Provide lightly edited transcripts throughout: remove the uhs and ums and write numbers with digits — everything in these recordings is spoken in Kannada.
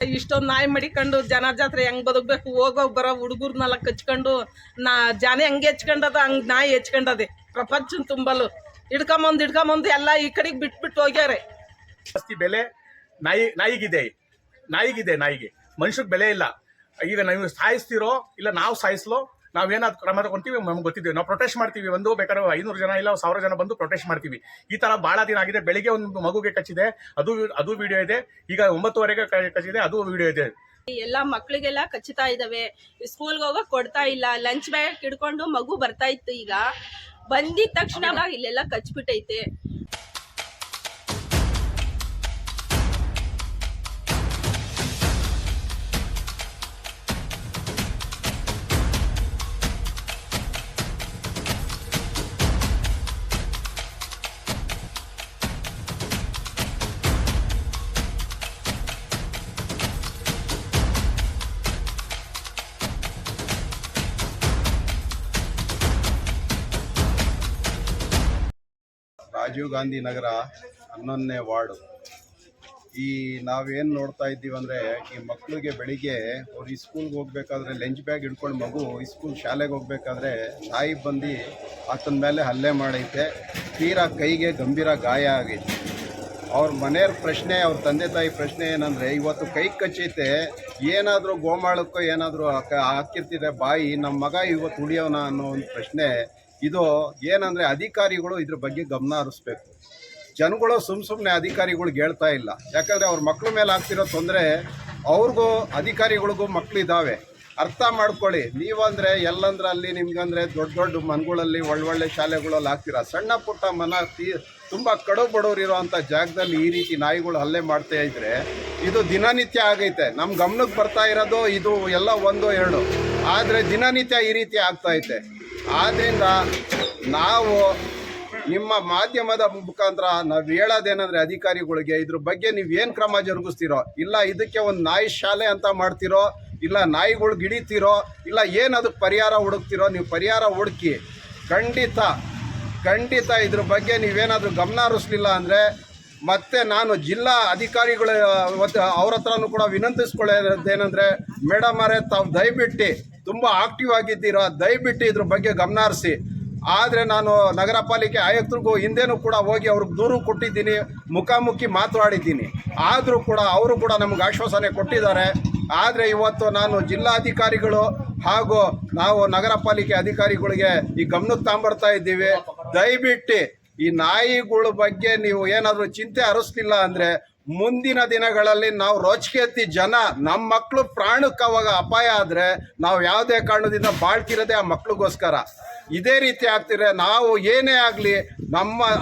ಇಷ್ಟೊಂದು ನಾಯಿ ಮಡಿಕೊಂಡು ಜನ ಜಾತ್ರೆ ಹೆಂಗ್ ಬದುಕಬೇಕು, ಹೋಗೋಗ್ ಬರೋ ಹುಡುಗರ್ನೆಲ್ಲ ಕಚ್ಕೊಂಡು ಜನ ಹೆಂಗೆ ಹೆಚ್ಕೊಂಡದ ಹಂಗ್ ನಾಯಿ ಹೆಚ್ಕೊಂಡದೆ. ಪ್ರಪಂಚ ತುಂಬಲು ಹಿಡ್ಕೊಂಬಂದು ಎಲ್ಲ ಈ ಕಡೆಗೆ ಬಿಟ್ಬಿಟ್ಟು ಹೋಗ್ಯಾರೆ. ಜಾಸ್ತಿ ಬೆಲೆ ನಾಯಿಗೆ ಮನುಷ್ಯಕ್ಕೆ ಬೆಲೆ ಇಲ್ಲ. ಈಗ ನೀವು ಸಾಯಿಸ್ತಿರೋ ಇಲ್ಲ ನಾವು ಸಾಯಿಸ್ಲೋ, ನಾವೇನಾದ್ರು ಕ್ರಮ ತಗೊಂತೀವಿ ನಮ್ಗೆ ಗೊತ್ತಿದ್ದೀವಿ. ನಾವು ಪ್ರೊಟೆಸ್ಟ್ ಮಾಡ್ತೀವಿ. ಒಂದು ಬೇಕಾದ್ರೆ 500 ಜನ ಇಲ್ಲ 1000 ಜನ ಬಂದು ಪ್ರೊಟೆಸ್ಟ್ ಮಾಡ್ತೀವಿ. ಈ ತರ ಬಹಳ ದಿನ ಆಗಿದೆ. ಬೆಳಿಗ್ಗೆ ಒಂದು ಮಗುಗೆ ಕಚ್ಚಿದೆ, ಅದು ವಿಡಿಯೋ ಇದೆ. ಈಗ 9:30ಗೆ ಕಚ್ಚಿದೆ, ಅದು ವಿಡಿಯೋ ಇದೆ. ಎಲ್ಲ ಮಕ್ಳಿಗೆಲ್ಲ ಕಚ್ಚುತ್ತಾ ಇದಾವೆ. ಸ್ಕೂಲ್ಗೆ ಹೋಗಕ್ ಕೊಡ್ತಾ ಇಲ್ಲ. ಲಂಚ್ ಬ್ಯಾಗ್ ಹಿಡ್ಕೊಂಡು ಮಗು ಬರ್ತಾ ಇತ್ತು. ಈಗ ಬಂದಿದ ತಕ್ಷಣ ಇಲ್ಲೆಲ್ಲ ಕಚ್ಬಿಟ್ಟೈತೆ. ರಾಜೀವ್ ಗಾಂಧಿ ನಗರ 11ನೇ ವಾರ್ಡು. ಈ ನಾವೇನು ನೋಡ್ತಾ ಇದ್ದೀವಿ ಅಂದರೆ, ಈ ಮಕ್ಕಳಿಗೆ ಬೆಳಿಗ್ಗೆ ಅವ್ರು ಸ್ಕೂಲ್ಗೆ ಹೋಗ್ಬೇಕಾದ್ರೆ ಲಂಚ್ ಬ್ಯಾಗ್ ಹಿಡ್ಕೊಂಡು ಮಗು ಶಾಲೆಗೆ ಹೋಗ್ಬೇಕಾದ್ರೆ ನಾಯಿ ಬಂದು ಆತನ ಮೇಲೆ ಹಲ್ಲೆ ಮಾಡೈತೆ. ತೀರಾ ಕೈಗೆ ಗಂಭೀರ ಗಾಯ ಆಗೈತೆ. ಅವ್ರ ಮನೆಯವ್ರ ಪ್ರಶ್ನೆ, ಅವ್ರ ತಂದೆ ತಾಯಿ ಪ್ರಶ್ನೆ ಏನಂದರೆ, ಇವತ್ತು ಕೈ ಕಚ್ಚೈತೆ, ಏನಾದರೂ ಗೋಮಾಳಕ್ಕೋ ಏನಾದರೂ ಹಾಕಿರ್ತಿದೆ ಬಾಯಿ, ನಮ್ಮ ಮಗ ಇವತ್ತು ಉಳಿಯೋಣ ಅನ್ನೋ ಒಂದು ಪ್ರಶ್ನೆ. ಇದು ಏನಂದರೆ, ಅಧಿಕಾರಿಗಳು ಇದ್ರ ಬಗ್ಗೆ ಗಮನ ಹರಿಸ್ಬೇಕು. ಜನಗಳು ಸುಮ್ಮನೆ ಅಧಿಕಾರಿಗಳಿಗೆ ಹೇಳ್ತಾ ಇಲ್ಲ. ಯಾಕಂದರೆ ಅವ್ರ ಮಕ್ಳ ಮೇಲೆ ಆಗ್ತಿರೋ ತೊಂದರೆ ಅವ್ರಿಗೂ ಅಧಿಕಾರಿಗಳಿಗೂ ಮಕ್ಕಳಿದ್ದಾವೆ. ಅರ್ಥ ಮಾಡ್ಕೊಳ್ಳಿ. ನೀವಂದರೆ ಎಲ್ಲಂದ್ರೆ ಅಲ್ಲಿ ನಿಮ್ಗಂದರೆ ದೊಡ್ಡ ಮನೆಗಳಲ್ಲಿ ಒಳ್ಳೊಳ್ಳೆ ಶಾಲೆಗಳಲ್ಲಿ ಆಗ್ತೀರಾ. ಸಣ್ಣ ಪುಟ್ಟ ತುಂಬ ಕಡು ಬಡವರಿರೋವಂಥ ಜಾಗದಲ್ಲಿ ಈ ರೀತಿ ನಾಯಿಗಳು ಹಲ್ಲೆ ಮಾಡ್ತಾ ಇದ್ದರೆ ಇದು ದಿನನಿತ್ಯ ಆಗೈತೆ. ನಮ್ಮ ಗಮನಕ್ಕೆ ಬರ್ತಾ ಇರೋದು ಇದು ಎಲ್ಲ 1-2, ಆದರೆ ದಿನನಿತ್ಯ ಈ ರೀತಿ ಆಗ್ತಾಯಿದೆ. ಆದ್ದರಿಂದ ನಾವು ನಿಮ್ಮ ಮಾಧ್ಯಮದ ಮುಖಾಂತರ ನಾವು ಹೇಳೋದೇನೆಂದರೆ, ಅಧಿಕಾರಿಗಳಿಗೆ ಇದ್ರ ಬಗ್ಗೆ ನೀವೇನು ಕ್ರಮ ಜರುಗಿಸ್ತೀರೋ, ಇಲ್ಲ ಇದಕ್ಕೆ ಒಂದು ನಾಯಿ ಶಾಲೆ ಅಂತ ಮಾಡ್ತಿರೋ, ಇಲ್ಲ ನಾಯಿಗಳು ಗಿಡಿತೀರೋ, ಇಲ್ಲ ಏನು ಅದಕ್ಕೆ ಪರಿಹಾರ ಹುಡುಕ್ತಿರೋ, ನೀವು ಪರಿಹಾರ ಹುಡುಕಿ. ಖಂಡಿತ ಇದ್ರ ಬಗ್ಗೆ ನೀವೇನಾದರೂ ಗಮನ ಹರಿಸಲಿಲ್ಲ ಅಂದರೆ ಮತ್ತೆ ನಾನು ಜಿಲ್ಲಾ ಅಧಿಕಾರಿಗಳು ಅವ್ರ ಹತ್ರನೂ ಕೂಡ ವಿನಂತಿಸ್ಕೊಳ್ಳೋದೇನೆಂದರೆ, ಮೇಡಮ್ ಅವರೇ, ತಾವು ದಯವಿಟ್ಟು ತುಂಬ ಆಕ್ಟಿವ್ ಆಗಿದ್ದೀರಾ, ದಯವಿಟ್ಟು ಇದ್ರ ಬಗ್ಗೆ ಗಮನ ಹರಿಸಿ. ಆದರೆ ನಾನು ನಗರ ಪಾಲಿಕೆ ಆಯುಕ್ತರಿಗೂ ಹಿಂದೆನೂ ಕೂಡ ಹೋಗಿ ಅವ್ರಿಗೆ ದೂರು ಕೊಟ್ಟಿದ್ದೀನಿ, ಮುಖಾಮುಖಿ ಮಾತನಾಡಿದ್ದೀನಿ. ಆದರೂ ಕೂಡ ಅವರು ಕೂಡ ನಮಗೆ ಆಶ್ವಾಸನೆ ಕೊಟ್ಟಿದ್ದಾರೆ. ಆದರೆ ಇವತ್ತು ನಾನು ಜಿಲ್ಲಾಧಿಕಾರಿಗಳು ಹಾಗೂ ನಾವು ನಗರ ಪಾಲಿಕೆ ಅಧಿಕಾರಿಗಳಿಗೆ ಈ ಗಮನಕ್ಕೆ ತಗೊಂಬರ್ತಾ ಇದ್ದೀವಿ. ದಯವಿಟ್ಟು ಈ ನಾಯಿಗಳ ಬಗ್ಗೆ ನೀವು ಏನಾದರೂ ಚಿಂತೆ ಹರಿಸ್ಲಿಲ್ಲ ಅಂದರೆ ಮುಂದಿನ ದಿನಗಳಲ್ಲಿ ನಾವು ರೋಚಿಕೆ ಜನ, ನಮ್ಮ ಮಕ್ಕಳು ಪ್ರಾಣಕ್ಕೆ ಅವಾಗ ಅಪಾಯ ಆದರೆ ನಾವು ಯಾವುದೇ ಕಾರಣದಿಂದ ಬಾಳ್ತಿರೋದೇ ಆ ಮಕ್ಳಿಗೋಸ್ಕರ. ಇದೇ ರೀತಿ ಆಗ್ತಿದ್ರೆ ನಾವು ಏನೇ ಆಗಲಿ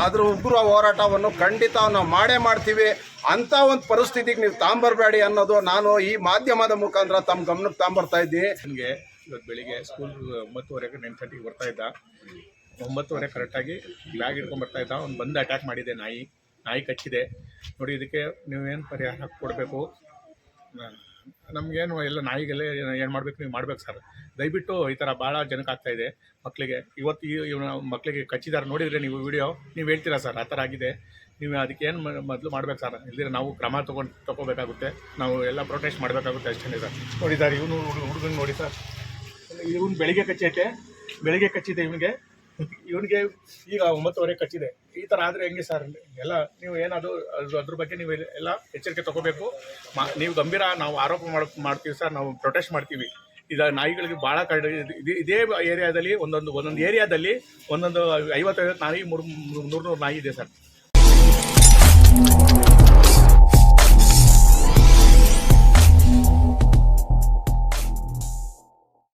ಅದ್ರ ಉಗ್ರ ಹೋರಾಟವನ್ನು ಖಂಡಿತ ನಾವು ಮಾಡ್ತೀವಿ. ಅಂಥ ಒಂದು ಪರಿಸ್ಥಿತಿಗೆ ನೀವು ತಾಂಬರಬೇಡಿ ಅನ್ನೋದು ನಾನು ಈ ಮಾಧ್ಯಮದ ಮುಖಾಂತರ ತಮ್ಮ ಗಮನಕ್ಕೆ ತಾಂಬರ್ತಾ ಇದ್ದೀನಿ. ನನಗೆ ಇವತ್ತು ಬೆಳಿಗ್ಗೆ ಸ್ಕೂಲ್ 9:30ಗೆ 9:30ಗೆ ಬರ್ತಾ ಇದ್ದ. 9:30 ಕರೆಕ್ಟಾಗಿ ಬ್ಯಾಗ್ ಹಿಡ್ಕೊಂಡು ಬರ್ತಾ ಇದ್ದ. ಅವ್ನು ಬಂದು ಅಟ್ಯಾಕ್ ಮಾಡಿದೆ. ನಾಯಿ ಕಚ್ಚಿದೆ. ನೋಡಿ, ಇದಕ್ಕೆ ನೀವೇನು ಪರಿಹಾರ ಕೊಡಬೇಕು, ನಮಗೇನು ಎಲ್ಲ ನಾಯಿಗೆಲ್ಲ ಏನು ಮಾಡಬೇಕು ನೀವು ಮಾಡ್ಬೇಕು ಸರ್. ದಯವಿಟ್ಟು ಈ ಥರ ಭಾಳ ಜನಕ್ಕೆ ಆಗ್ತಾಯಿದೆ ಮಕ್ಕಳಿಗೆ. ಇವತ್ತು ಮಕ್ಕಳಿಗೆ ಕಚ್ಚಿದ್ದಾರೆ ನೋಡಿದರೆ ನೀವು ವಿಡಿಯೋ, ನೀವು ಹೇಳ್ತೀರಾ ಸರ್ ಆ ಥರ ಆಗಿದೆ. ನೀವು ಅದಕ್ಕೆ ಏನು ಮೊದಲು ಮಾಡ್ಬೇಕು ಸರ್. ಇಲ್ಲದಿದ್ರೆ ನಾವು ಕ್ರಮ ತಗೋಬೇಕಾಗುತ್ತೆ. ನಾವು ಎಲ್ಲ ಪ್ರೊಟೆಸ್ಟ್ ಮಾಡಬೇಕಾಗುತ್ತೆ ಅಷ್ಟೇ ಸರ್. ನೋಡಿ ಸರ್, ಇವನು ಹುಡುಗನ ನೋಡಿ ಸರ್, ಇವನು ಬೆಳಿಗ್ಗೆ ಕಚ್ಚಿದೆ ಇವನಿಗೆ ಈಗ 9:30 ಕಚ್ಚಿದೆ. ಈ ಥರ ಆದರೆ ಹೆಂಗೆ ಸರ್? ಎಲ್ಲ ನೀವು ಏನಾದರೂ ಅದ್ರ ಬಗ್ಗೆ ನೀವು ಎಲ್ಲ ಎಚ್ಚರಿಕೆ ತೊಗೋಬೇಕು. ನೀವು ಗಂಭೀರ ನಾವು ಆರೋಪ ಮಾಡ್ತೀವಿ ಸರ್, ನಾವು ಪ್ರೊಟೆಸ್ಟ್ ಮಾಡ್ತೀವಿ. ಈಗ ನಾಯಿಗಳಿಗೆ ಭಾಳ ಇದೇ ಏರಿಯಾದಲ್ಲಿ ಒಂದೊಂದು ಏರಿಯಾದಲ್ಲಿ 50-50 ನಾಯಿ 100-100 ನಾಯಿ ಇದೆ ಸರ್.